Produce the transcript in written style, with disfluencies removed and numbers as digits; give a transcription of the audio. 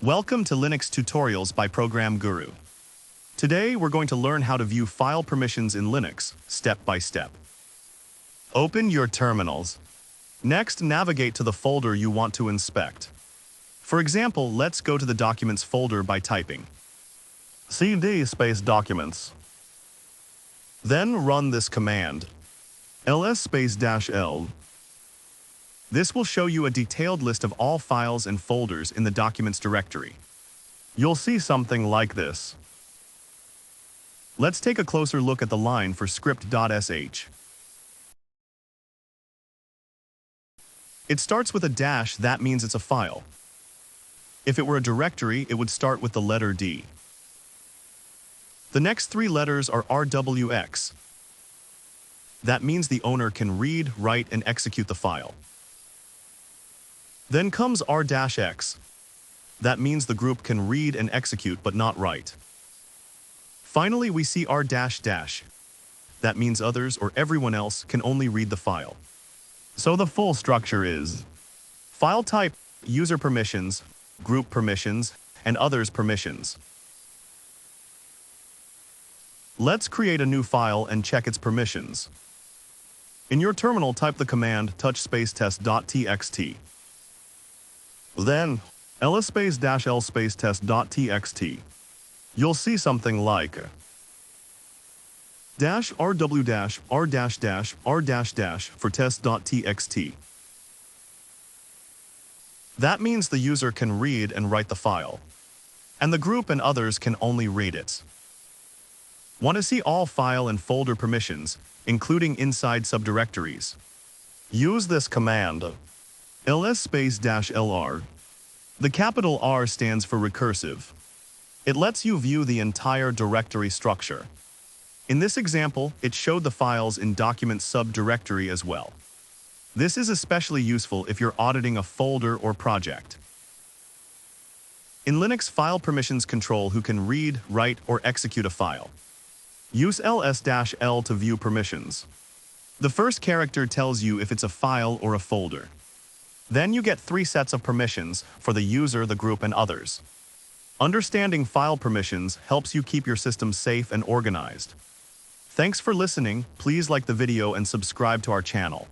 Welcome to Linux Tutorials by Program Guru. Today we're going to learn how to view file permissions in Linux, step by step. Open your terminals. Next, navigate to the folder you want to inspect. For example, let's go to the Documents folder by typing cd space documents. Then run this command, ls space -l. This will show you a detailed list of all files and folders in the Documents directory. You'll see something like this. Let's take a closer look at the line for script.sh. It starts with a dash, that means it's a file. If it were a directory, it would start with the letter D. The next three letters are rwx. That means the owner can read, write, and execute the file. Then comes r-x. That means the group can read and execute but not write. Finally, we see r-. That means others or everyone else can only read the file. So the full structure is file type, user permissions, group permissions, and others permissions. Let's create a new file and check its permissions. In your terminal, type the command touch-test.txt. Then, ls space -l space test.txt. You'll see something like -rw -r for test.txt. That means the user can read and write the file, and the group and others can only read it. Want to see all file and folder permissions, including inside subdirectories? Use this command, ls space -lr. The capital R stands for recursive. It lets you view the entire directory structure. In this example, it showed the files in Documents subdirectory as well. This is especially useful if you're auditing a folder or project. In Linux, file permissions control who can read, write, or execute a file. Use ls-l to view permissions. The first character tells you if it's a file or a folder. Then you get three sets of permissions for the user, the group, and others. Understanding file permissions helps you keep your system safe and organized. Thanks for listening. Please like the video and subscribe to our channel.